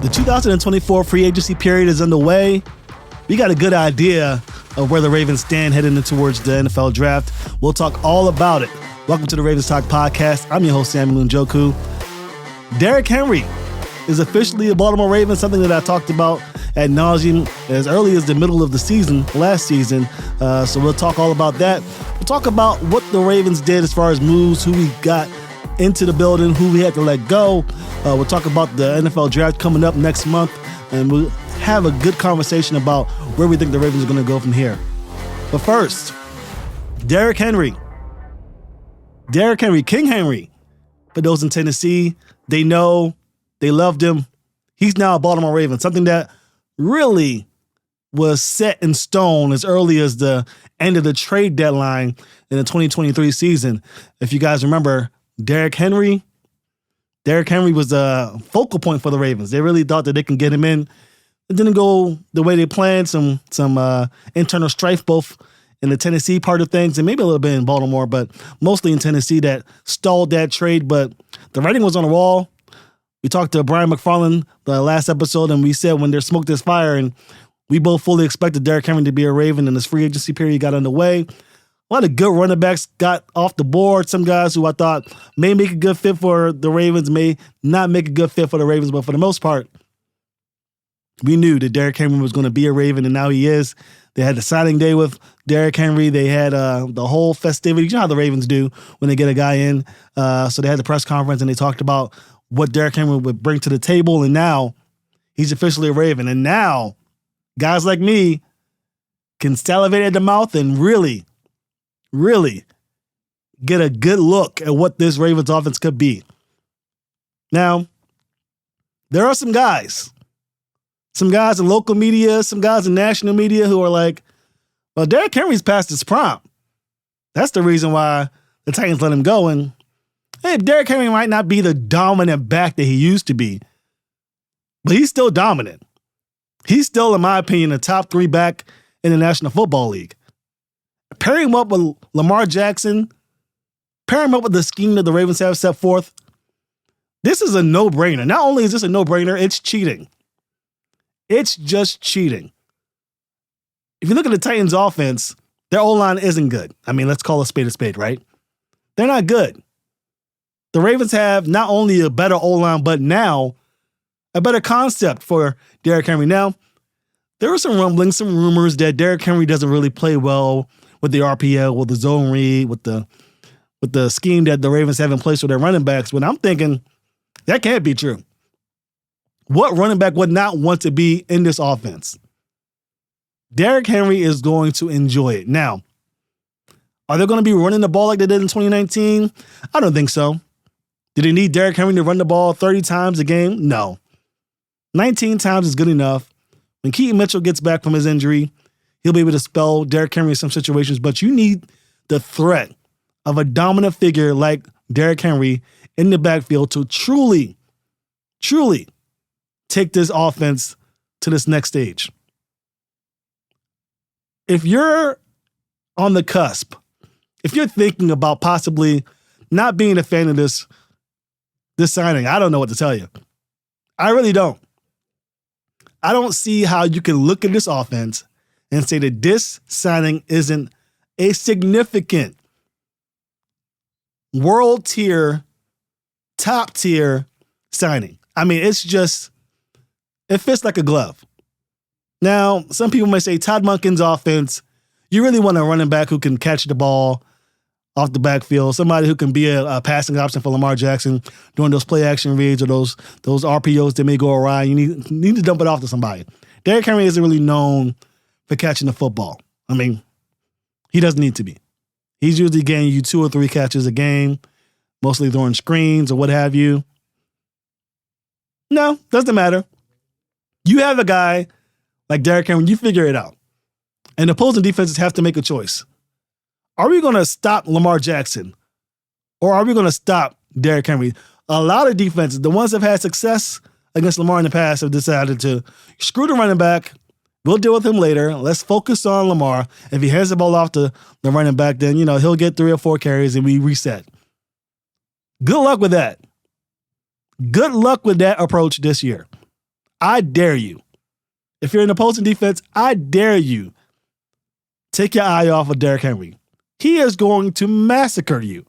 The 2024 free agency period is underway. We got a good idea of where the Ravens stand heading in towards the NFL draft. We'll talk all about it. Welcome to the Ravens Talk podcast. I'm your host, Samuel Njoku. Derrick Henry is officially a Baltimore Raven, something that I talked about ad nauseum as early as the middle of the season, last season. So we'll talk all about that. We'll talk about what the Ravens did as far as moves, who we got into the building, who we had to let go. We'll talk about the NFL draft coming up next month, and we'll have a good conversation about where we think the Ravens are going to go from here. But first, Derrick Henry. Derrick Henry, King Henry. For those in Tennessee, they know, they loved him. He's now a Baltimore Raven, something that really was set in stone as early as the end of the trade deadline in the 2023 season. If you guys remember, Derrick Henry was a focal point for the Ravens. They really thought that they can get him in. It didn't go the way they planned. Some internal strife, both in the Tennessee part of things and maybe a little bit in Baltimore, but mostly in Tennessee, that stalled that trade. But the writing was on the wall. We talked to Brian McFarland the last episode, and we said when there's smoke, there's fire, and we both fully expected Derrick Henry to be a Raven, and this free agency period got underway. A lot of good running backs got off the board. Some guys who I thought may make a good fit for the Ravens, may not make a good fit for the Ravens, but for the most part, we knew that Derrick Henry was going to be a Raven, and now he is. They had the signing day with Derrick Henry. They had the whole festivities. You know how the Ravens do when they get a guy in. So they had the press conference, and they talked about what Derrick Henry would bring to the table, and now he's officially a Raven. And now guys like me can salivate at the mouth and really get a good look at what this Ravens offense could be. Now, there are some guys in local media, some guys in national media who are like, well, Derrick Henry's past his prime. That's the reason why the Titans let him go. And hey, Derrick Henry might not be the dominant back that he used to be, but he's still dominant. He's still, in my opinion, a top 3 back in the National Football League. Pair him up with Lamar Jackson, pair him up with the scheme that the Ravens have set forth. This is a no-brainer. Not only is this a no-brainer, it's cheating. It's just cheating. If you look at the Titans' offense, their O-line isn't good. I mean, let's call a spade, right? They're not good. The Ravens have not only a better O-line, but now a better concept for Derrick Henry. Now, there were some rumblings, some rumors that Derrick Henry doesn't really play well with the RPL, with the zone read, with the scheme that the Ravens have in place with their running backs. But I'm thinking that can't be true. What running back would not want to be in this offense? Derrick Henry is going to enjoy it. Now, are they going to be running the ball like they did in 2019? I don't think so. Did they need Derrick Henry to run the ball 30 times a game? No. 19 times is good enough. When Keaton Mitchell gets back from his injury, he'll be able to spell Derrick Henry in some situations, but you need the threat of a dominant figure like Derrick Henry in the backfield to truly take this offense to this next stage. If you're on the cusp, if you're thinking about possibly not being a fan of this signing, I don't know what to tell you. I really don't. I don't see how you can look at this offense and say that this signing isn't a significant world tier, top tier signing. I mean, it fits like a glove. Now, some people may say Todd Monken's offense, you really want a running back who can catch the ball off the backfield, somebody who can be a passing option for Lamar Jackson during those play action reads or those RPOs that may go awry. You need to dump it off to somebody. Derrick Henry isn't really known for catching the football. I mean, he doesn't need to be. He's usually getting you 2 or 3 catches a game, mostly throwing screens or what have you. No, doesn't matter. You have a guy like Derrick Henry, you figure it out. And opposing defenses have to make a choice. Are we going to stop Lamar Jackson or are we going to stop Derrick Henry? A lot of defenses, the ones that have had success against Lamar in the past, have decided to screw the running back. We'll deal with him later. Let's focus on Lamar. If he hands the ball off to the running back, then, he'll get 3 or 4 carries and we reset. Good luck with that. Good luck with that approach this year. I dare you. If you're in opposing defense, I dare you. Take your eye off of Derrick Henry. He is going to massacre you.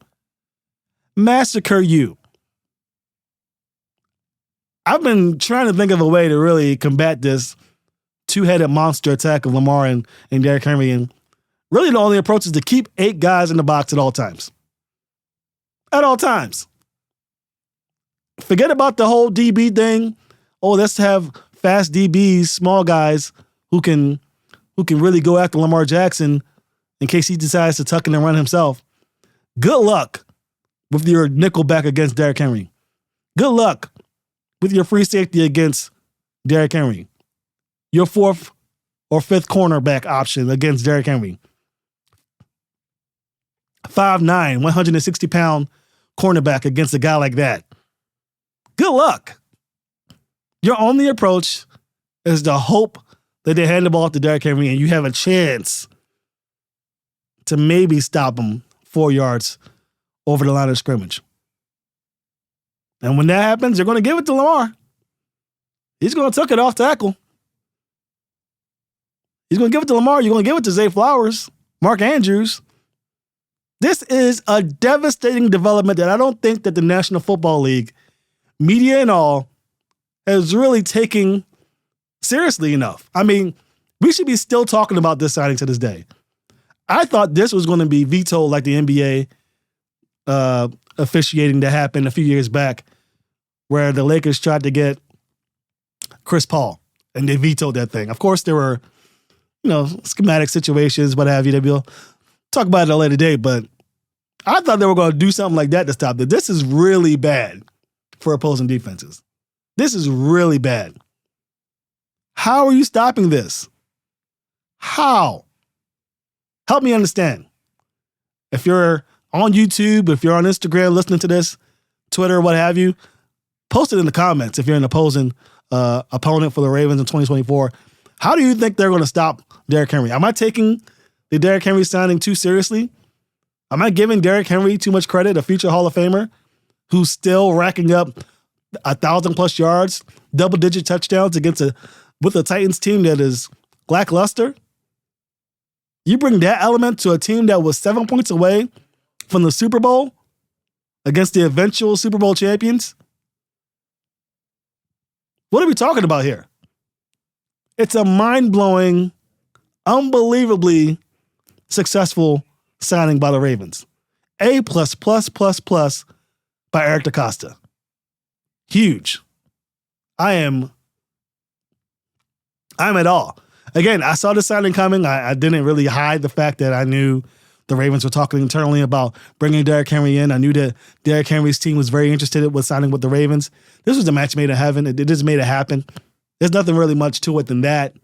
Massacre you. I've been trying to think of a way to really combat this two-headed monster attack of Lamar and Derrick Henry. And really the only approach is to keep 8 guys in the box at all times. At all times. Forget about the whole DB thing. Oh, let's have fast DBs, small guys who can really go after Lamar Jackson in case he decides to tuck in and run himself. Good luck with your nickel back against Derrick Henry. Good luck with your free safety against Derrick Henry. Your 4th or 5th cornerback option against Derrick Henry. 5'9", 160-pound cornerback against a guy like that. Good luck. Your only approach is to hope that they hand the ball to Derrick Henry and you have a chance to maybe stop him 4 yards over the line of scrimmage. And when that happens, you're going to give it to Lamar. He's going to tuck it off tackle. He's going to give it to Lamar. You're going to give it to Zay Flowers, Mark Andrews. This is a devastating development that I don't think that the National Football League, media and all, is really taking seriously enough. I mean, we should be still talking about this signing to this day. I thought this was going to be vetoed like the NBA officiating that happened a few years back where the Lakers tried to get Chris Paul and they vetoed that thing. Of course, there were, schematic situations, what have you. That we'll talk about it at a later date, but I thought they were going to do something like that to stop it. This is really bad for opposing defenses. This is really bad. How are you stopping this? How? Help me understand. If you're on YouTube, if you're on Instagram listening to this, Twitter, what have you, post it in the comments if you're an opposing opponent for the Ravens in 2024. How do you think they're going to stop Derrick Henry? Am I taking the Derrick Henry signing too seriously? Am I giving Derrick Henry too much credit, a future Hall of Famer who's still racking up 1,000+ yards, double-digit touchdowns with a Titans team that is lackluster? You bring that element to a team that was 7 points away from the Super Bowl against the eventual Super Bowl champions? What are we talking about here? It's a mind-blowing, unbelievably successful signing by the Ravens. A++++ by Eric DaCosta. Huge. I'm at all. Again, I saw the signing coming. I didn't really hide the fact that I knew the Ravens were talking internally about bringing Derrick Henry in. I knew that Derrick Henry's team was very interested with signing with the Ravens. This was a match made in heaven. It just made it happen. There's nothing really much to it than that.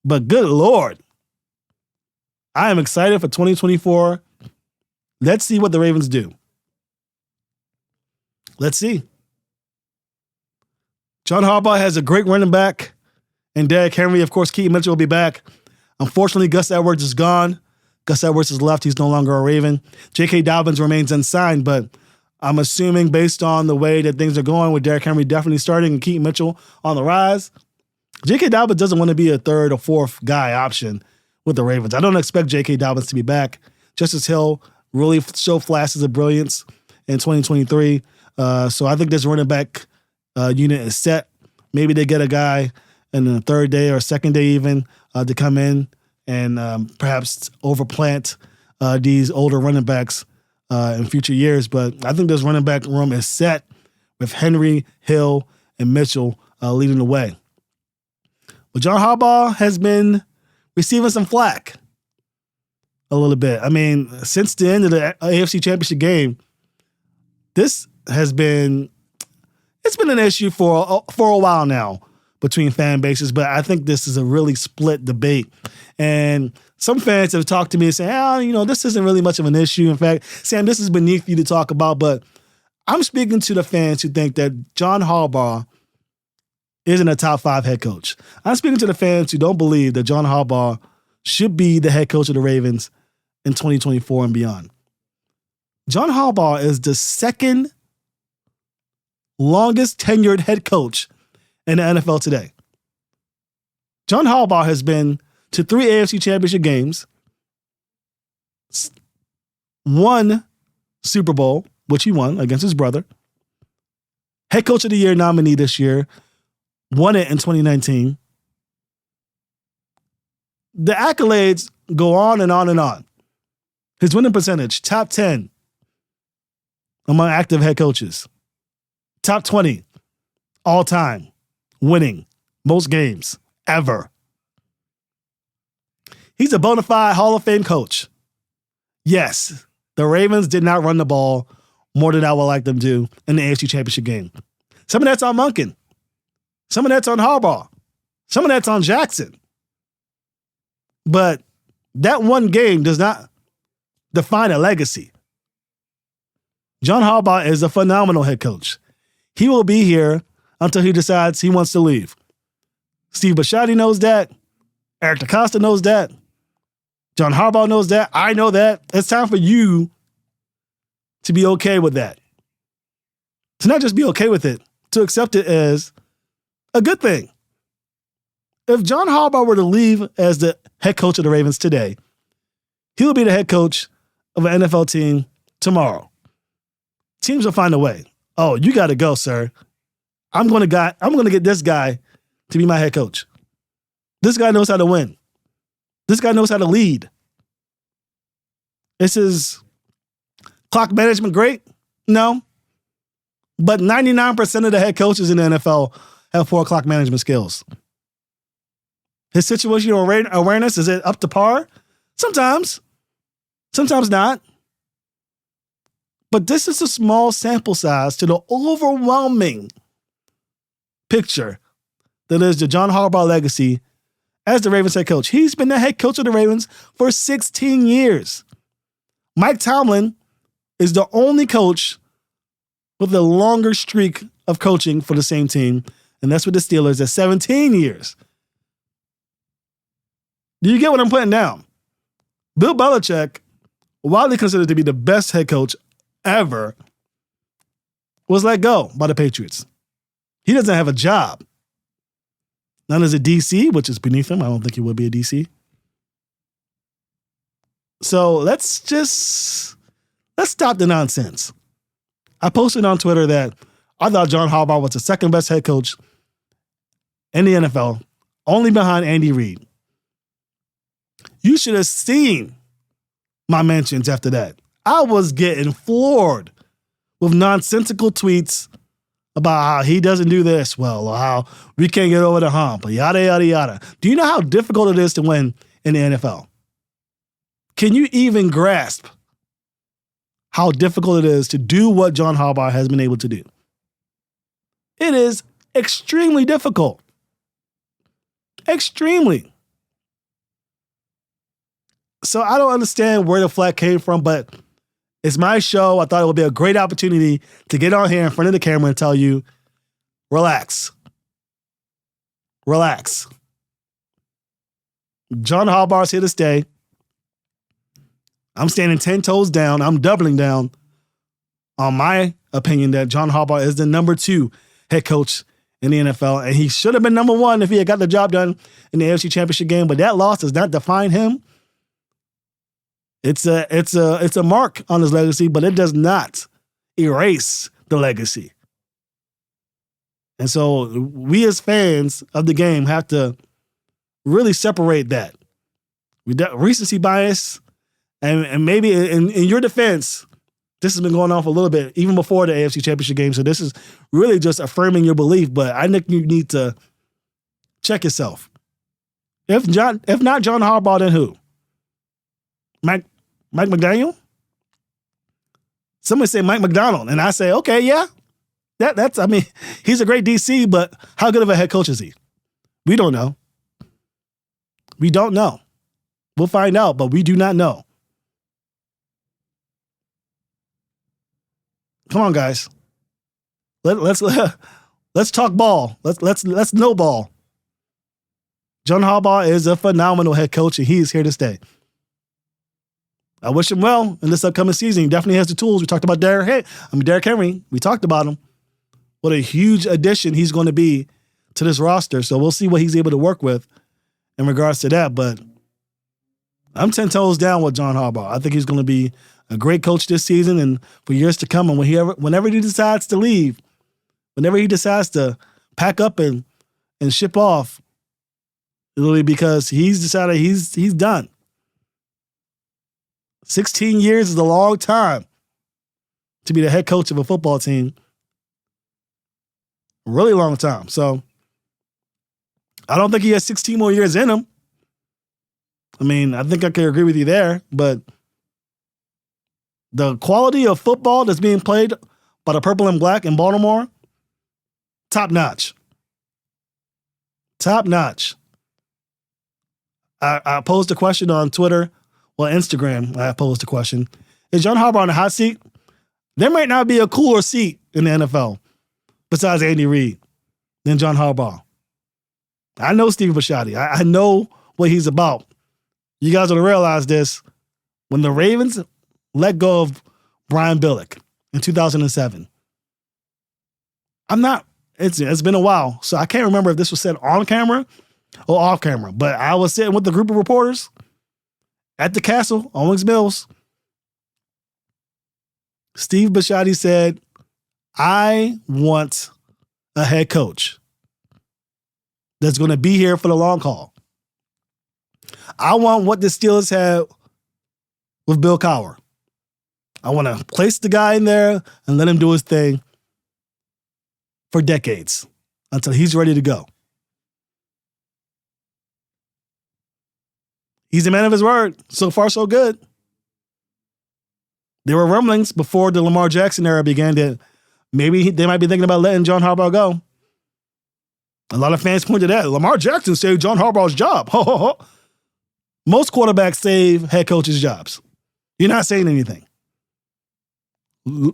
But good Lord, I am excited for 2024. Let's see what the Ravens do. Let's see. John Harbaugh has a great running back. And Derrick Henry, of course, Keaton Mitchell will be back. Unfortunately, Gus Edwards is gone. Gus Edwards has left. He's no longer a Raven. J.K. Dobbins remains unsigned, but I'm assuming based on the way that things are going with Derrick Henry definitely starting and Keaton Mitchell on the rise, J.K. Dobbins doesn't want to be a 3rd or 4th guy option with the Ravens. I don't expect J.K. Dobbins to be back. Justice Hill really show flashes of brilliance in 2023. So I think this running back unit is set. Maybe they get a guy in the 3rd day or 2nd day even to come in and perhaps overplant these older running backs in future years. But I think this running back room is set with Henry, Hill, and Mitchell leading the way. But John Harbaugh has been receiving some flack a little bit. I mean, since the end of the AFC Championship game, this has been an issue for a while now between fan bases, but I think this is a really split debate. And some fans have talked to me and say, this isn't really much of an issue. In fact, Sam, this is beneath you to talk about, but I'm speaking to the fans who think that John Harbaugh isn't a top 5 head coach. I'm speaking to the fans who don't believe that John Harbaugh should be the head coach of the Ravens in 2024 and beyond. John Harbaugh is the 2nd longest tenured head coach in the NFL today. John Harbaugh has been to 3 AFC Championship games, 1 Super Bowl, which he won against his brother. Head Coach of the Year nominee this year, won it in 2019. The accolades go on and on and on. His winning percentage, top 10 among active head coaches. Top 20 all time, winning most games ever. He's a bona fide Hall of Fame coach. Yes, the Ravens did not run the ball more than I would like them to in the AFC Championship game. Some of that's on Monken. Some of that's on Harbaugh. Some of that's on Jackson. But that one game does not define a legacy. John Harbaugh is a phenomenal head coach. He will be here until he decides he wants to leave. Steve Bisciotti knows that. Eric DeCosta knows that. John Harbaugh knows that. I know that. It's time for you to be okay with that. To not just be okay with it, to accept it as a good thing. If John Harbaugh were to leave as the head coach of the Ravens today, he will be the head coach of an NFL team tomorrow. Teams will find a way. Oh, you got to go, sir. I'm going to get this guy to be my head coach. This guy knows how to win. This guy knows how to lead. Is his clock management great? No. But 99% of the head coaches in the NFL have poor clock management skills. His situational awareness, is it up to par? Sometimes. Sometimes not. But this is a small sample size to the overwhelming picture that is the John Harbaugh legacy as the Ravens head coach. He's been the head coach of the Ravens for 16 years. Mike Tomlin is the only coach with a longer streak of coaching for the same team, and that's with the Steelers at 17 years. Do you get what I'm putting down? Bill Belichick, widely considered to be the best head coach ever, was let go by the Patriots. He doesn't have a job. None as a DC, which is beneath him. I don't think he would be a DC. So let's stop the nonsense. I posted on Twitter that I thought John Harbaugh was the second best head coach in the NFL, only behind Andy Reid. You should have seen my mentions after that. I was getting floored with nonsensical tweets about how he doesn't do this well or how we can't get over the hump or yada, yada, yada. Do you know how difficult it is to win in the NFL? Can you even grasp how difficult it is to do what John Harbaugh has been able to do? It is extremely difficult. Extremely. So I don't understand where the flack came from, but it's my show. I thought it would be a great opportunity to get on here in front of the camera and tell you, relax. Relax. John Harbaugh's here to stay. I'm standing 10 toes down. I'm doubling down on my opinion that John Harbaugh is the number 2 head coach in the NFL, and he should have been number 1 if he had got the job done in the AFC Championship game, but that loss does not define him. It's a mark on his legacy, but it does not erase the legacy. And so we as fans of the game have to really separate that. Recency bias, and maybe in your defense, this has been going on for a little bit, even before the AFC Championship game. So this is really just affirming your belief, but I think you need to check yourself. If not John Harbaugh, then who? Mike McDaniel? Somebody say Mike McDonald, and I say, okay, yeah. He's a great DC, but how good of a head coach is he? We don't know. We don't know. We'll find out, but we do not know. Come on, guys. Let's talk ball. Let's know ball. John Harbaugh is a phenomenal head coach, and he is here to stay. I wish him well in this upcoming season. He definitely has the tools. We talked about Derrick Henry. We talked about him. What a huge addition he's going to be to this roster. So we'll see what he's able to work with in regards to that. But I'm 10 toes down with John Harbaugh. I think he's going to be a great coach this season and for years to come. And whenever he decides to leave, whenever he decides to pack up and ship off, it'll be because he's decided he's done. 16 years is a long time to be the head coach of a football team. Really long time. So I don't think he has 16 more years in him. I mean, I think I can agree with you there, but the quality of football that's being played by the Purple and Black in Baltimore, top notch. Top notch. I posed a question on Twitter, Instagram. I posed a question. Is John Harbaugh on the hot seat? There might not be a cooler seat in the NFL besides Andy Reid than John Harbaugh. I know Steve Bisciotti. I know what he's about. You guys ought to realize this. When the Ravens let go of Brian Billick in 2007, it's been a while, so I can't remember if this was said on camera or off camera, but I was sitting with the group of reporters at the Castle, Owings Mills. Steve Bisciotti said, I want a head coach that's going to be here for the long haul. I want what the Steelers had with Bill Cowher. I want to place the guy in there and let him do his thing for decades until he's ready to go. He's a man of his word. So far, so good. There were rumblings before the Lamar Jackson era began that maybe they might be thinking about letting John Harbaugh go. A lot of fans pointed at Lamar Jackson saved John Harbaugh's job. Most quarterbacks save head coaches' jobs. You're not saying anything.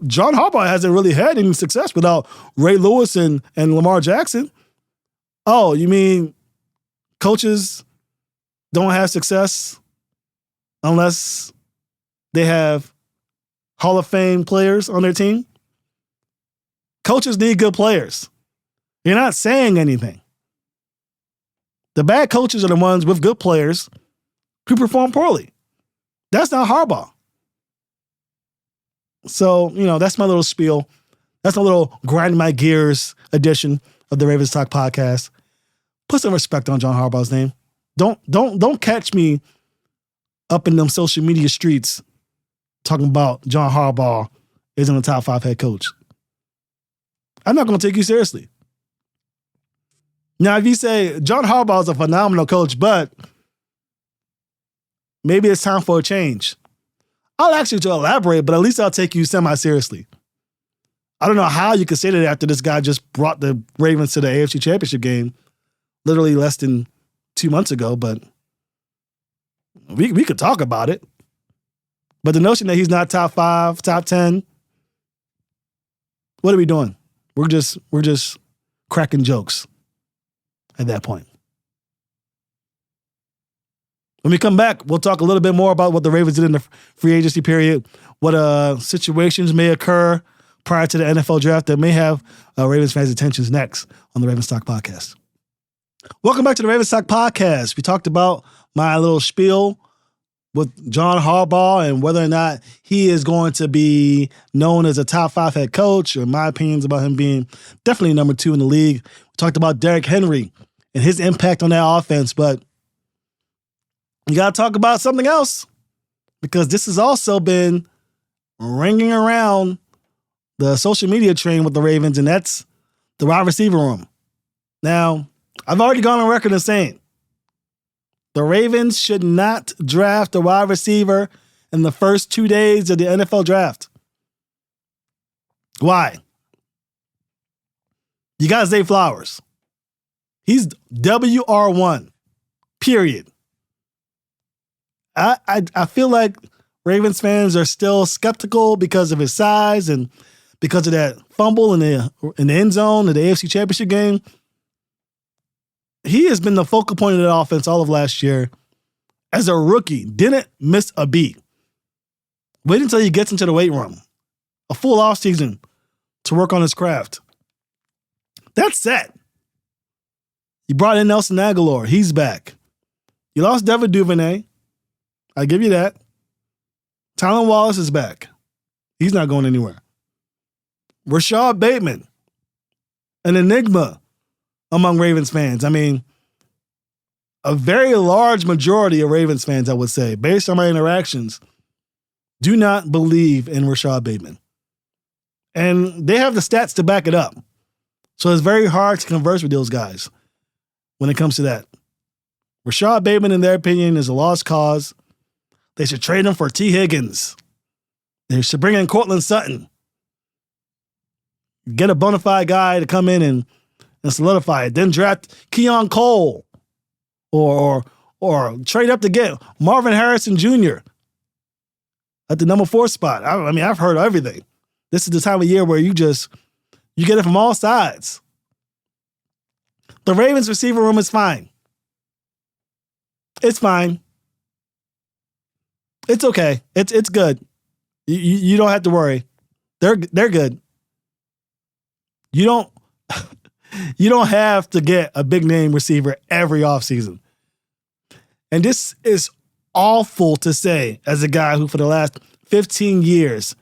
John Harbaugh hasn't really had any success without Ray Lewis and Lamar Jackson. Oh, you mean coaches don't have success unless they have Hall of Fame players on their team? Coaches need good players. You're not saying anything. The bad coaches are the ones with good players who perform poorly. That's not Harbaugh. So, that's my little spiel. That's my little grind my gears edition of the Ravens Talk podcast. Put some respect on John Harbaugh's name. Don't catch me up in them social media streets talking about John Harbaugh isn't a top 5 head coach. I'm not going to take you seriously. Now, if you say John Harbaugh is a phenomenal coach, but maybe it's time for a change, I'll ask you to elaborate, but at least I'll take you semi-seriously. I don't know how you could say that after this guy just brought the Ravens to the AFC Championship game literally less than 2 months ago, but we could talk about it. But the notion that he's not top 5, top 10, what are we doing? We're just cracking jokes at that point. When we come back, we'll talk a little bit more about what the Ravens did in the free agency period, what situations may occur prior to the NFL draft that may have Ravens fans' attentions next on the Ravens Talk Podcast. Welcome back to the Ravens Talk Podcast. We talked about my little spiel with John Harbaugh and whether or not he is going to be known as a top 5 head coach, or my opinions about him being definitely number 2 in the league. We talked about Derrick Henry and his impact on that offense, but you got to talk about something else, because this has also been ringing around the social media train with the Ravens, and that's the wide receiver room. Now, I've already gone on record as saying the Ravens should not draft a wide receiver in the first 2 days of the NFL draft. Why? You got Zay Flowers. He's WR1, period. I feel like Ravens fans are still skeptical because of his size and because of that fumble in the end zone of the AFC Championship game. He has been the focal point of the offense all of last year. As a rookie, didn't miss a beat. Wait until he gets into the weight room. A full offseason to work on his craft. That's set. You brought in Nelson Aguilar. He's back. You lost Devin Duvernay. I give you that. Tylan Wallace is back. He's not going anywhere. Rashad Bateman, an enigma among Ravens fans. I mean, a very large majority of Ravens fans, I would say, based on my interactions, do not believe in Rashad Bateman. And they have the stats to back it up. So it's very hard to converse with those guys when it comes to that. Rashad Bateman, in their opinion, is a lost cause. They should trade him for T. Higgins. They should bring in Cortland Sutton. Get a bona fide guy to come in and solidify it. Then draft Keon Cole. Or trade up to get Marvin Harrison Jr. at the number 4 spot. I mean, I've heard everything. This is the time of year where you get it from all sides. The Ravens receiver room is fine. It's fine. It's okay. It's good. You don't have to worry. They're good. You don't have to get a big name receiver every offseason. And this is awful to say as a guy who for the last 15 years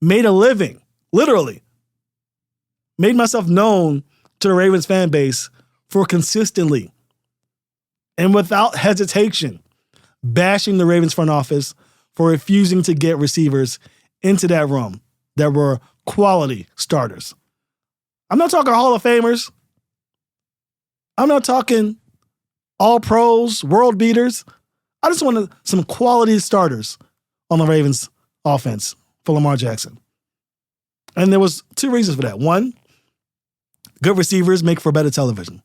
made a living, literally, made myself known to the Ravens fan base for consistently and without hesitation bashing the Ravens front office for refusing to get receivers into that room that were quality starters. I'm not talking Hall of Famers. I'm not talking all pros, world beaters. I just wanted some quality starters on the Ravens offense for Lamar Jackson. And there was 2 reasons for that. One, good receivers make for better television.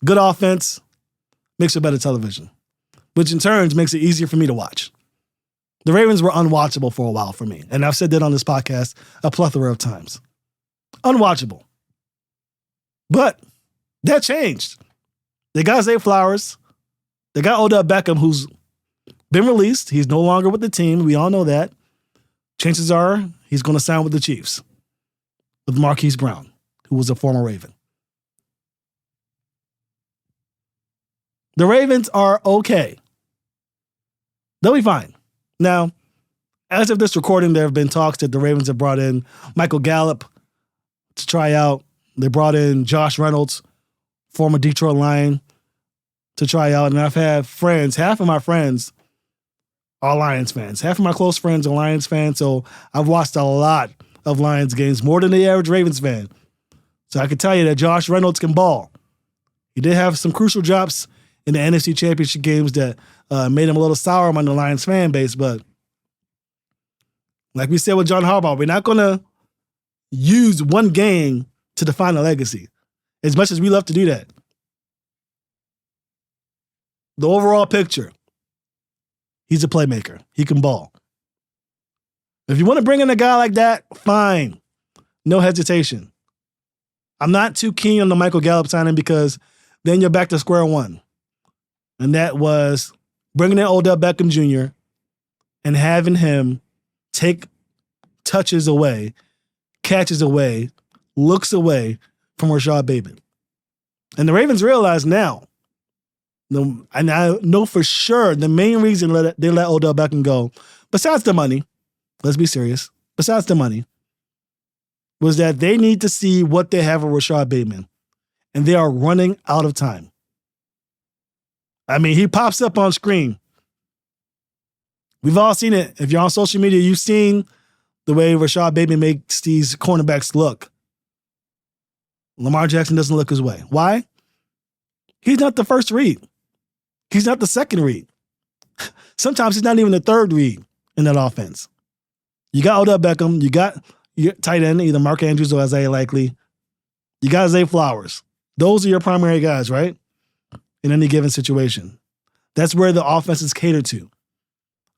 Good offense makes for better television, which in turn makes it easier for me to watch. The Ravens were unwatchable for a while for me, and I've said that on this podcast a plethora of times. Unwatchable. But that changed. They got Zay Flowers. They got Odell Beckham, who's been released. He's no longer with the team. We all know that. Chances are he's going to sign with the Chiefs, with Marquise Brown, who was a former Raven. The Ravens are okay. They'll be fine. Now, as of this recording, there have been talks that the Ravens have brought in Michael Gallup to try out. They brought in Josh Reynolds, former Detroit Lion, to try out. And I've had friends, half of my friends are Lions fans. Half of my close friends are Lions fans. So I've watched a lot of Lions games, more than the average Ravens fan. So I can tell you that Josh Reynolds can ball. He did have some crucial drops in the NFC Championship games that made him a little sour among the Lions fan base. But like we said with John Harbaugh, we're not going to use one game to define a legacy, as much as we love to do that. The overall picture, he's a playmaker. He can ball. If you want to bring in a guy like that, fine. No hesitation. I'm not too keen on the Michael Gallup signing because then you're back to square one. And that was bringing in Odell Beckham Jr. and having him take touches away, catches away, looks away from Rashad Bateman. And the Ravens realize now, and I know for sure the main reason they let Odell Beckham go, besides the money, let's be serious, besides the money, was that they need to see what they have with Rashad Bateman. And they are running out of time. I mean, he pops up on screen. We've all seen it. If you're on social media, you've seen the way Rashad Bateman makes these cornerbacks look. Lamar Jackson doesn't look his way. Why? He's not the first read. He's not the second read. Sometimes he's not even the third read in that offense. You got Odell Beckham. You got your tight end, either Mark Andrews or Isaiah Likely. You got Zay Flowers. Those are your primary guys, right? In any given situation. That's where the offense is catered to.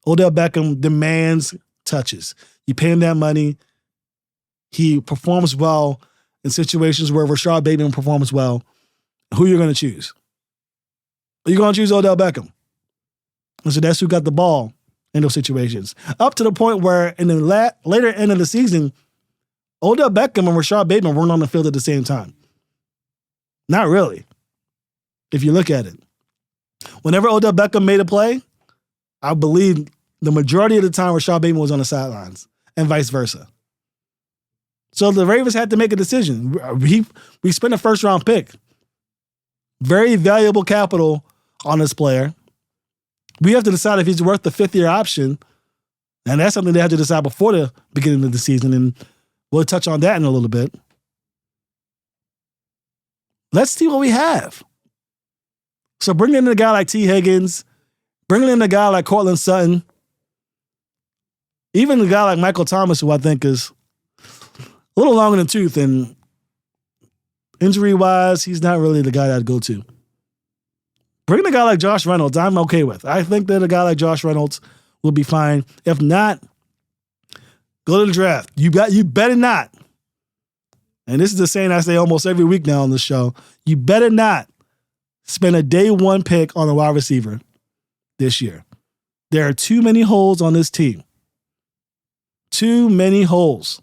Odell Beckham demands touches. You pay him that money. He performs well in situations where Rashad Bateman performs well. Who you're going to choose? You're going to choose Odell Beckham. And so that's who got the ball in those situations. Up to the point where in the later end of the season, Odell Beckham and Rashad Bateman weren't on the field at the same time. Not really. if you look at it. Whenever Odell Beckham made a play, I believe the majority of the time Rashad Bateman was on the sidelines and vice versa. So the Ravens had to make a decision. We spent a first-round pick. Very valuable capital on this player. We have to decide if he's worth the fifth-year option, and that's something they have to decide before the beginning of the season, and we'll touch on that in a little bit. Let's see what we have. So bringing in a guy like T. Higgins, bringing in a guy like Cortland Sutton, even a guy like Michael Thomas, who I think is a little long in the tooth, and injury-wise, he's not really the guy I'd go to. Bringing a guy like Josh Reynolds, I'm okay with. I think that a guy like Josh Reynolds will be fine. If not, go to the draft. You better not. And this is the saying I say almost every week now on the show. You better not spend a day one pick on a wide receiver this year. There are too many holes on this team. Too many holes.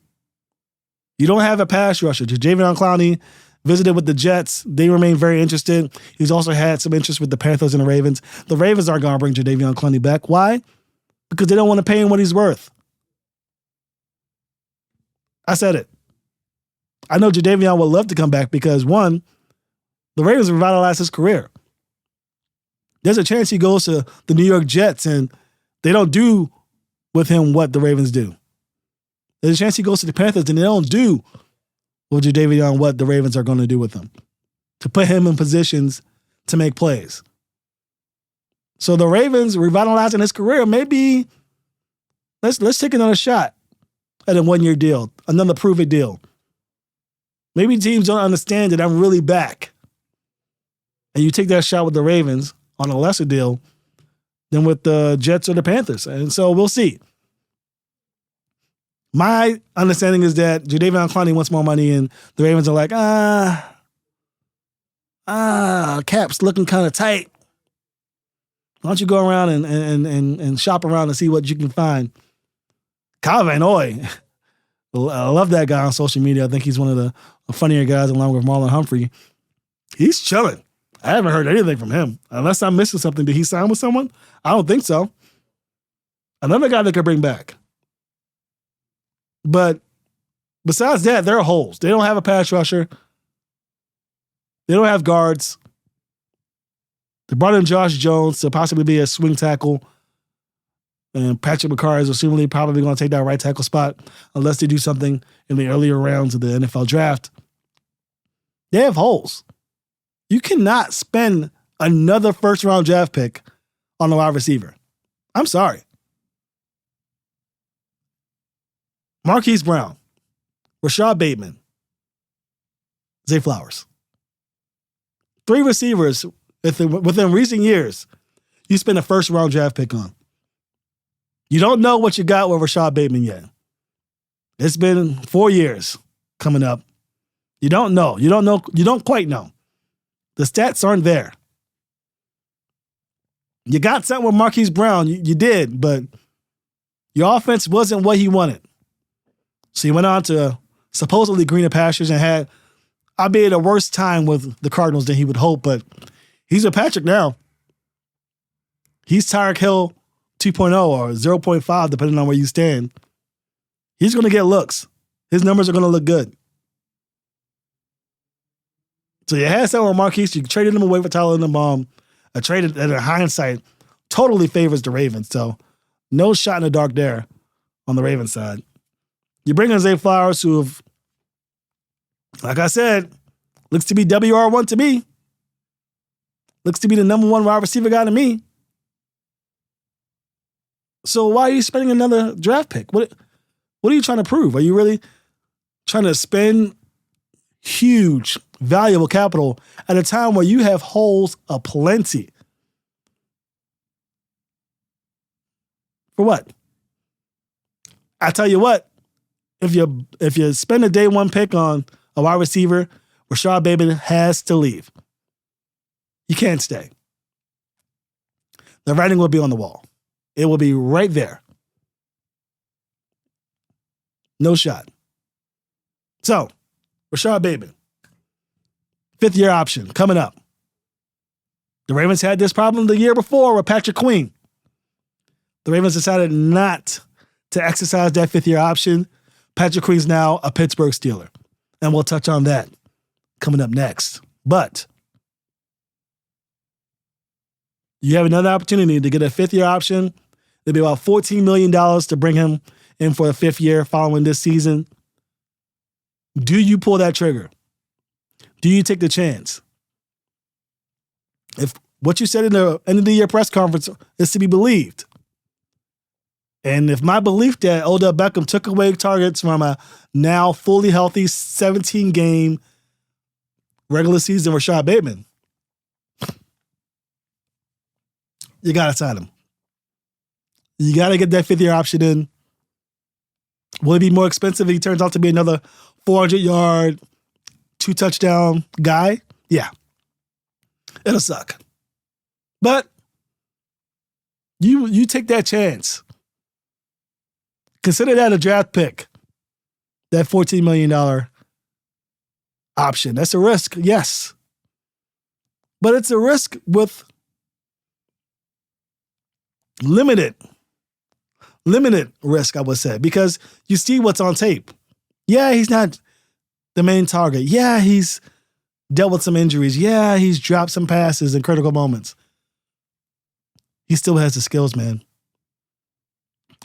You don't have a pass rusher. Jadeveon Clowney visited with the Jets. They remain very interested. He's also had some interest with the Panthers and the Ravens. The Ravens aren't going to bring Jadeveon Clowney back. Why? Because they don't want to pay him what he's worth. I said it. I know Jadeveon would love to come back because, one, the Ravens revitalized his career. There's a chance he goes to the New York Jets and they don't do with him what the Ravens do. There's a chance he goes to the Panthers and they don't do with Jadeveon what the Ravens are going to do with him to put him in positions to make plays. So the Ravens revitalizing his career, maybe let's take another shot at a one-year deal, another prove-it deal. Maybe teams don't understand that I'm really back. And you take that shot with the Ravens on a lesser deal than with the Jets or the Panthers. And so we'll see. My understanding is that Jadeveon Clowney wants more money and the Ravens are like, cap's looking kind of tight. Why don't you go around and shop around and see what you can find? Kyle Van Noy, I love that guy on social media. I think he's one of the funnier guys along with Marlon Humphrey. He's chilling. I haven't heard anything from him. Unless I'm missing something. Did he sign with someone? I don't think so. Another guy they could bring back. But besides that, there are holes. They don't have a pass rusher. They don't have guards. They brought in Josh Jones to possibly be a swing tackle. And Patrick McCarr is assumably probably going to take that right tackle spot unless they do something in the earlier rounds of the NFL draft. They have holes. You cannot spend another first-round draft pick on a wide receiver. I'm sorry. Marquise Brown, Rashad Bateman, Zay Flowers. 3 receivers within recent years you spend a first-round draft pick on. You don't know what you got with Rashad Bateman yet. It's been 4 years coming up. You don't know. You don't quite know. The stats aren't there. You got something with Marquise Brown. You did, but your offense wasn't what he wanted. So he went on to supposedly greener pastures and had, albeit a worse time with the Cardinals than he would hope, but he's a Patrick now. He's Tyreek Hill 2.0 or 0.5, depending on where you stand. He's going to get looks. His numbers are going to look good. So you had someone with Marquise. You traded him away for Tyler Linderbaum. A trade that, in hindsight, totally favors the Ravens. So no shot in the dark there on the Ravens side. You bring in Zay Flowers, who have, like I said, looks to be WR1 to me. Looks to be the number one wide receiver guy to me. So why are you spending another draft pick? What are you trying to prove? Are you really trying to spend huge, valuable capital at a time where you have holes aplenty? For what? I tell you what, if you spend a day one pick on a wide receiver, Rashad Bateman has to leave. You can't stay. The writing will be on the wall. It will be right there. No shot. So, Rashad Bateman, 5th-year option coming up. The Ravens had this problem the year before with Patrick Queen. The Ravens decided not to exercise that fifth-year option. Patrick Queen's now a Pittsburgh Steeler. And we'll touch on that coming up next. But you have another opportunity to get a fifth-year option. It'll be about $14 million to bring him in for a fifth year following this season. Do you pull that trigger? Do you take the chance? If what you said in the end of the year press conference is to be believed, and if my belief that Odell Beckham took away targets from a now fully healthy 17-game regular season Rashad Bateman, you got to sign him. You got to get that fifth-year option in. Will it be more expensive if he turns out to be another 400-yard, 2-touchdown guy? Yeah. It'll suck. But you take that chance. Consider that a draft pick. That $14 million option. That's a risk, yes. But it's a risk with limited risk, I would say, because you see what's on tape. Yeah, he's not the main target. Yeah, he's dealt with some injuries. Yeah, he's dropped some passes in critical moments. He still has the skills, man.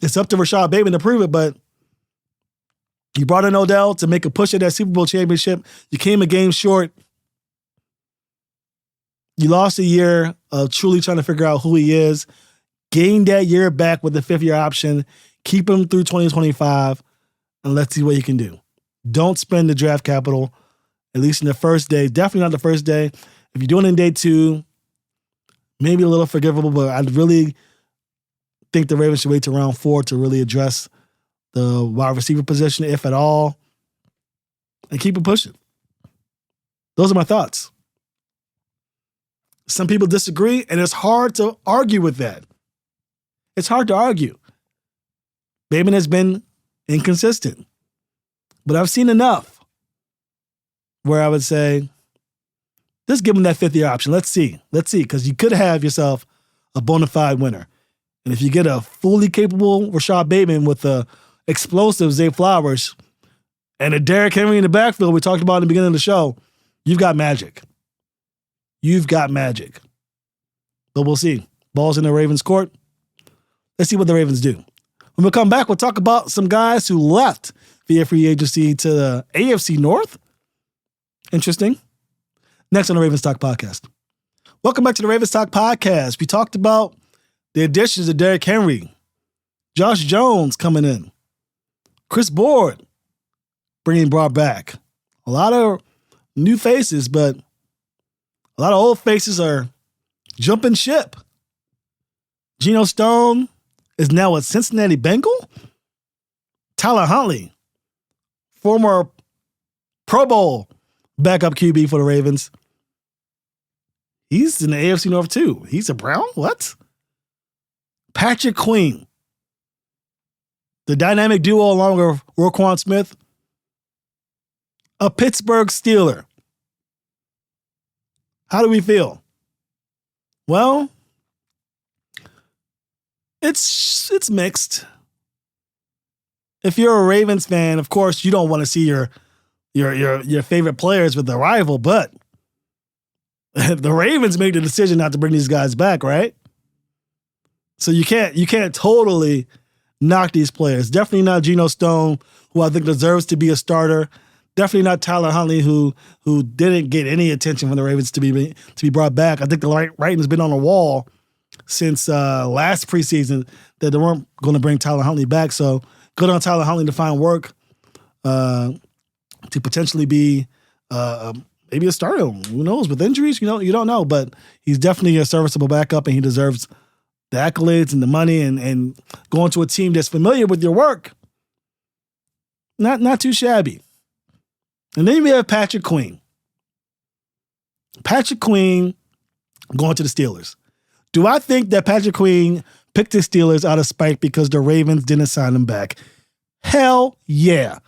It's up to Rashad Bateman to prove it, but you brought in Odell to make a push at that Super Bowl championship. You came a game short. You lost a year of truly trying to figure out who he is. Gain that year back with the fifth-year option. Keep him through 2025, and let's see what you can do. Don't spend the draft capital, at least in the first day. Definitely not the first day. If you're doing it in day 2, maybe a little forgivable, but I'd really think the Ravens should wait to round 4 to really address the wide receiver position, if at all, and keep it pushing. Those are my thoughts. Some people disagree, and it's hard to argue with that. It's hard to argue. Bateman has been inconsistent, but I've seen enough where I would say, just give him that fifth-year option. Let's see, because you could have yourself a bona fide winner. And if you get a fully capable Rashad Bateman with a explosive Zay Flowers and a Derrick Henry in the backfield we talked about in the beginning of the show, you've got magic. You've got magic. But we'll see. Ball's in the Ravens' court. Let's see what the Ravens do. When we come back, we'll talk about some guys who left via free agency to the AFC North. Interesting. Next on the Ravens Talk Podcast. Welcome back to the Ravens Talk Podcast. We talked about the additions of Derrick Henry, Josh Jones coming in, Chris Board being brought back. A lot of new faces, but a lot of old faces are jumping ship. Geno Stone is now a Cincinnati Bengal. Tyler Huntley, former Pro Bowl backup QB for the Ravens. He's in the AFC North too. He's a Brown? What? Patrick Queen, the dynamic duo along with Roquan Smith, a Pittsburgh Steeler. How do we feel? Well, it's mixed. If you're a Ravens fan, of course, you don't want to see your favorite players with their rival, but the Ravens made the decision not to bring these guys back, right? So you can't totally knock these players. Definitely not Geno Stone, who I think deserves to be a starter. Definitely not Tyler Huntley, who didn't get any attention from the Ravens to be brought back. I think the writing's been on the wall since last preseason that they weren't going to bring Tyler Huntley back. So good on Tyler Huntley to find work to potentially be maybe a starter. Who knows? With injuries, you don't know. But he's definitely a serviceable backup, and he deserves the accolades and the money and going to a team that's familiar with your work. Not too shabby. And then we have Patrick Queen. Patrick Queen going to the Steelers. Do I think that Patrick Queen picked the Steelers out of spite because the Ravens didn't sign him back? Hell yeah.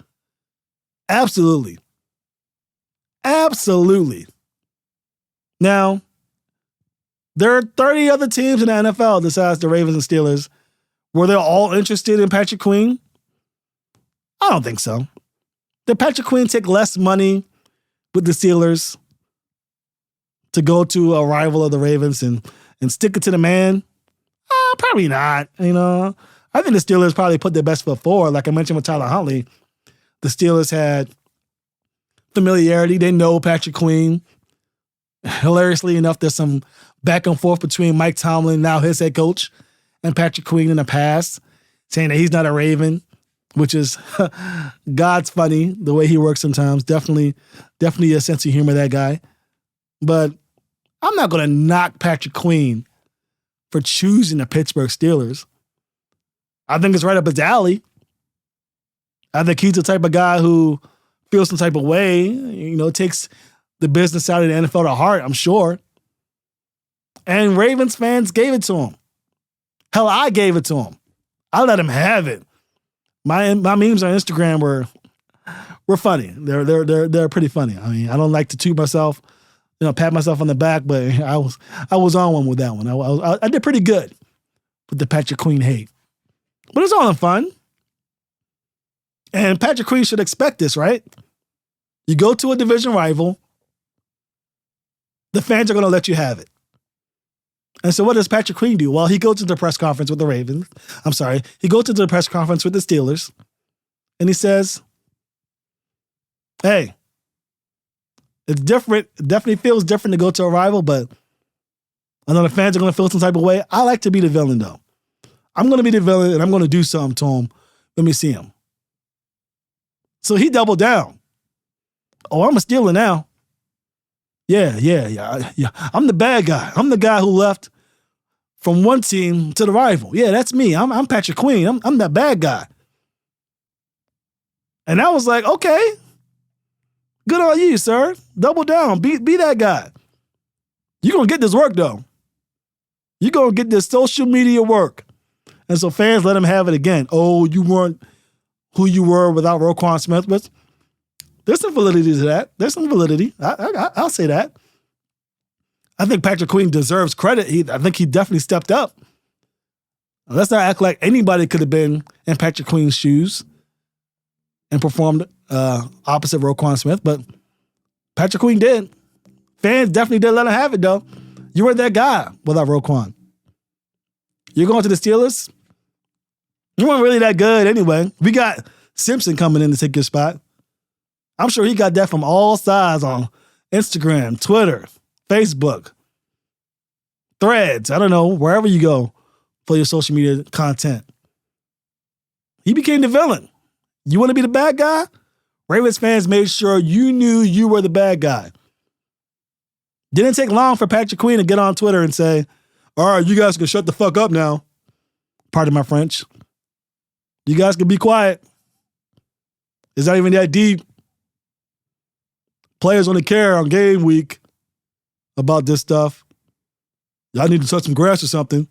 Absolutely. Absolutely. Now, There are 30 other teams in the NFL besides the Ravens and Steelers. Were they all interested in Patrick Queen? I don't think so. Did Patrick Queen take less money with the Steelers to go to a rival of the Ravens and stick it to the man? Probably not. I think the Steelers probably put their best foot forward. Like I mentioned with Tyler Huntley, the Steelers had familiarity. They know Patrick Queen. Hilariously enough, there's some back and forth between Mike Tomlin, now his head coach, and Patrick Queen in the past, saying that he's not a Raven, which is God's funny, the way he works sometimes. Definitely a sense of humor, that guy. But I'm not going to knock Patrick Queen for choosing the Pittsburgh Steelers. I think it's right up his alley. I think he's the type of guy who feels some type of way, takes the business side of the NFL to heart, I'm sure. And Ravens fans gave it to him. Hell, I gave it to him. I let him have it. My memes on Instagram were funny. They're pretty funny. I mean, I don't like to toot myself, pat myself on the back, but I was on one with that one. I did pretty good with the Patrick Queen hate. But it's all in fun. And Patrick Queen should expect this, right? You go to a division rival, the fans are going to let you have it. And so what does Patrick Queen do? Well, he goes to the press conference with the Ravens. He goes to the press conference with the Steelers, and he says, hey, it's different. It definitely feels different to go to a rival, but I know the fans are going to feel some type of way. I like to be the villain, though. I'm going to be the villain, and I'm going to do something to him. Let me see him. So he doubled down. Oh, I'm a Steeler now. Yeah. I'm the bad guy. I'm the guy who left from one team to the rival. Yeah, that's me. I'm Patrick Queen. I'm that bad guy. And I was like, okay, good on you, sir. Double down. Be that guy. You're going to get this work, though. You're going to get this social media work. And so fans let him have it again. Oh, you weren't who you were without Roquan Smith. But there's some validity to that. There's some validity. I'll say that. I think Patrick Queen deserves credit. I think he definitely stepped up. Let's not act like anybody could have been in Patrick Queen's shoes and performed opposite Roquan Smith, but Patrick Queen did. Fans definitely did let him have it, though. You were that guy without Roquan. You're going to the Steelers? You weren't really that good anyway. We got Simpson coming in to take your spot. I'm sure he got that from all sides on Instagram, Twitter, Facebook, Threads, I don't know, wherever you go for your social media content. He became the villain. You want to be the bad guy? Ravens fans made sure you knew you were the bad guy. Didn't take long for Patrick Queen to get on Twitter and say, all right, you guys can shut the fuck up now. Pardon my French. You guys can be quiet. It's not even that deep. Players only care on game week about this stuff. Y'all need to touch some grass or something.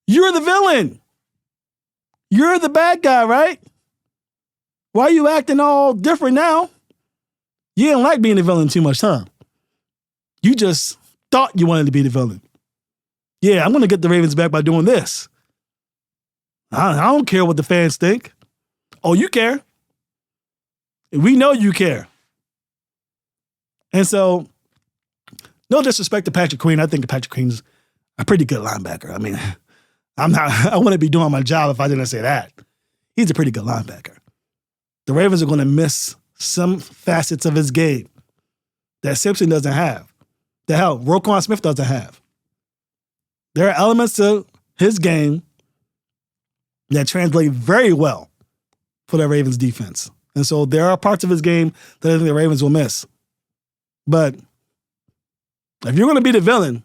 You're the villain. You're the bad guy, right? Why are you acting all different now? You didn't like being the villain too much, huh? You just thought you wanted to be the villain. Yeah, I'm going to get the Ravens back by doing this. I don't care what the fans think. Oh, you care. We know you care. And so, no disrespect to Patrick Queen. I think Patrick Queen's a pretty good linebacker. I mean, I wouldn't be doing my job if I didn't say that. He's a pretty good linebacker. The Ravens are going to miss some facets of his game that Simpson doesn't have. The hell, Roquan Smith doesn't have. There are elements to his game that translate very well for the Ravens defense. And so there are parts of his game that I think the Ravens will miss. But if you're going to be the villain,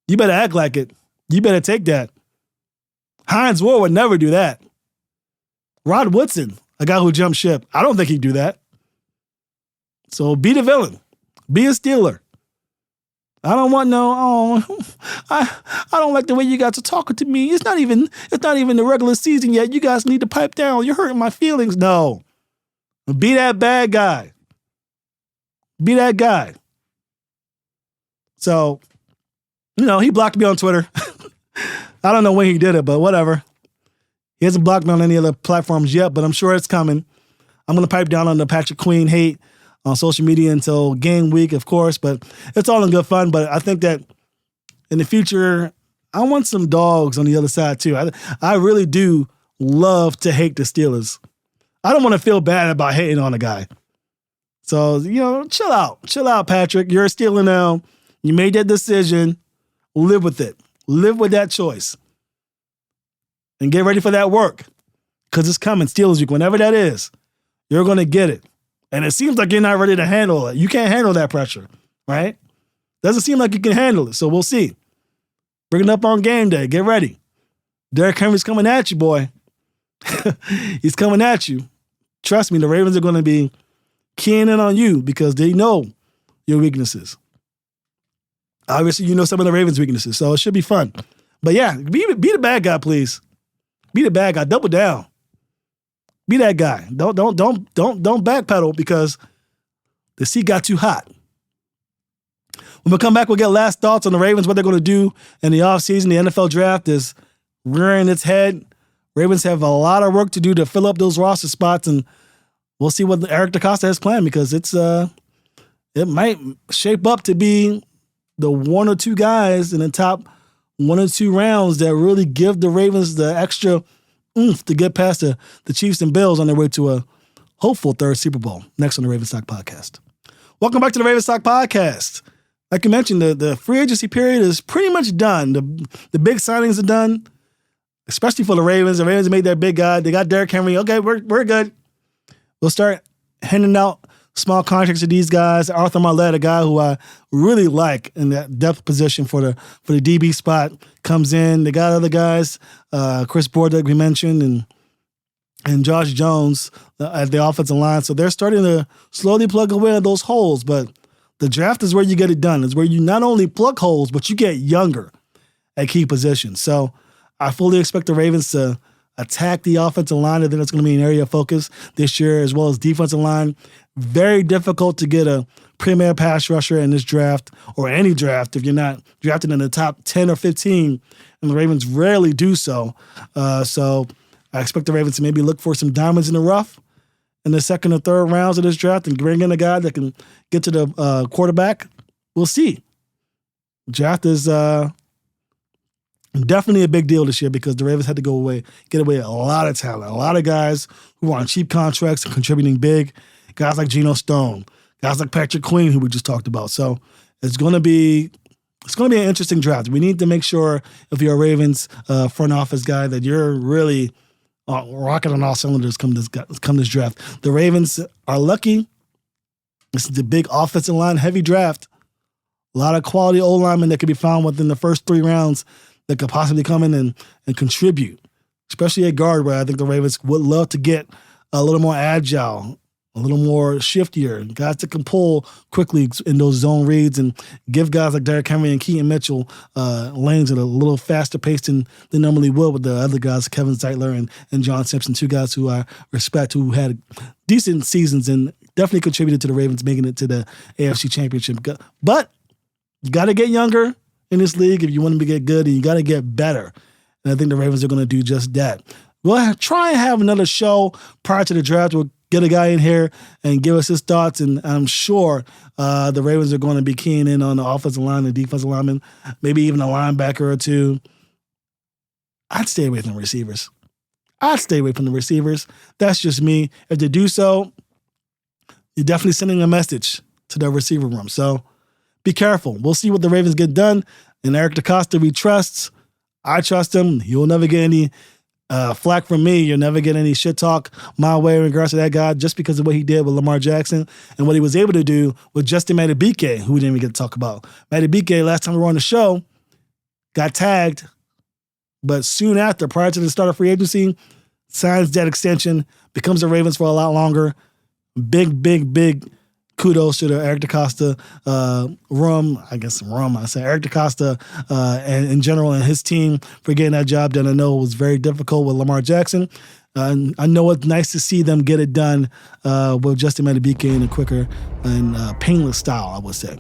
you better act like it. You better take that. Hines Ward would never do that. Rod Woodson, a guy who jumped ship, I don't think he'd do that. So be the villain. Be a Steeler. I don't want I don't like the way you guys are talking to me. It's not even the regular season yet. You guys need to pipe down. You're hurting my feelings. No. Be that bad guy. Be that guy. So He blocked me on Twitter. I don't know when he did it, but whatever. He hasn't blocked me on any other platforms yet, but I'm sure it's coming. I'm going to pipe down on the Patrick Queen hate on social media until game week, of course, but it's all in good fun. But I think that in the future, I want some dogs on the other side too. I really do love to hate the Steelers. I don't want to feel bad about hating on a guy. So, chill out. Chill out, Patrick. You're a Steeler now. You made that decision. Live with it. Live with that choice. And get ready for that work. Because it's coming. Steelers week, whenever that is, you're going to get it. And it seems like you're not ready to handle it. You can't handle that pressure, right? Doesn't seem like you can handle it. So we'll see. Bring it up on game day. Get ready. Derrick Henry's coming at you, boy. He's coming at you. Trust me, the Ravens are going to be keying in on you because they know your weaknesses. Obviously, you know some of the Ravens' weaknesses, so it should be fun. But yeah, be the bad guy, please. Be the bad guy. Double down. Be that guy. Don't backpedal because the seat got too hot. When we come back, we'll get last thoughts on the Ravens, what they're going to do in the offseason. The NFL draft is rearing its head. Ravens have a lot of work to do to fill up those roster spots, and we'll see what Eric DeCosta has planned because it might shape up to be the one or two guys in the top 1 or 2 rounds that really give the Ravens the extra oomph to get past the Chiefs and Bills on their way to a hopeful 3rd Super Bowl. Next on the Ravens Talk Podcast. Welcome back to the Ravens Talk Podcast. Like you mentioned, the free agency period is pretty much done. The big signings are done, especially for the Ravens. The Ravens made their big guy. They got Derrick Henry. Okay, we're good. We'll start handing out small contracts to these guys. Arthur Marlette, a guy who I really like in that depth position for the DB spot, comes in. They got other guys, Chris Board that we mentioned, and Josh Jones at the offensive line. So they're starting to slowly plug away at those holes. But the draft is where you get it done. It's where you not only plug holes, but you get younger at key positions. So I fully expect the Ravens to attack the offensive line. I think that's going to be an area of focus this year, as well as defensive line. Very difficult to get a premier pass rusher in this draft or any draft if you're not drafted in the top 10 or 15, and the Ravens rarely do so. So I expect the Ravens to maybe look for some diamonds in the rough in the 2nd or 3rd rounds of this draft and bring in a guy that can get to the quarterback. We'll see. Draft is definitely a big deal this year because the Ravens had to get away a lot of talent, a lot of guys who are on cheap contracts and contributing big, guys like Geno Stone, guys like Patrick Queen, who we just talked about. So it's going to be an interesting draft. We need to make sure if you're a Ravens front office guy that you're really rocking on all cylinders come this draft. The Ravens are lucky. This is a big offensive line heavy draft. A lot of quality O-linemen that could be found within the first 3 rounds that could possibly come in and contribute, especially at guard, where I think the Ravens would love to get a little more agile, a little more shiftier, guys that can pull quickly in those zone reads and give guys like Derrick Henry and Keaton Mitchell lanes at a little faster pace than they normally would with the other guys, Kevin Zeitler and John Simpson, 2 guys who I respect, who had decent seasons and definitely contributed to the Ravens making it to the AFC Championship. But you got to get younger in this league if you want to get good, and you got to get better. And I think the Ravens are going to do just that. We'll try and have another show prior to the draft. We'll get a guy in here and give us his thoughts, and I'm sure the Ravens are going to be keying in on the offensive line and defensive lineman, maybe even a linebacker or 2. I'd stay away from the receivers. That's just me. If they do so, you're definitely sending a message to the receiver room. So be careful. We'll see what the Ravens get done. And Eric DeCosta, we trust. I trust him. You'll never get any flack from me. You'll never get any shit talk my way in regards to that guy just because of what he did with Lamar Jackson and what he was able to do with Justin Madubuike, who we didn't even get to talk about. Madubuike, last time we were on the show, got tagged, but soon after, prior to the start of free agency, signs that extension, becomes the Ravens for a lot longer. Big kudos to the Eric DeCosta Eric DeCosta and in general and his team for getting that job done. I know it was very difficult with Lamar Jackson. I know it's nice to see them get it done with Justin Madubuike in a quicker and painless style, I would say.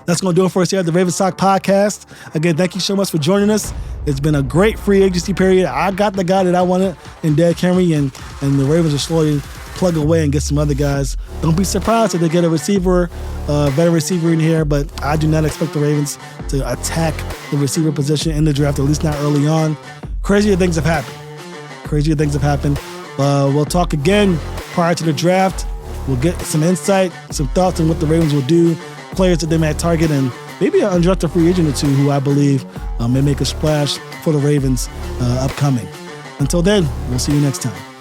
That's going to do it for us here at the Ravens Talk Podcast. Again, thank you so much for joining us. It's been a great free agency period. I got the guy that I wanted in Derrick Henry, and the Ravens are slowly plug away and get some other guys. Don't be surprised if they get a receiver, veteran receiver in here, but I do not expect the Ravens to attack the receiver position in the draft, at least not early on. Crazier things have happened. We'll talk again prior to the draft. We'll get some insight, some thoughts on what the Ravens will do, players that they might target, and maybe an undrafted free agent or two who I believe may make a splash for the Ravens upcoming. Until then, we'll see you next time.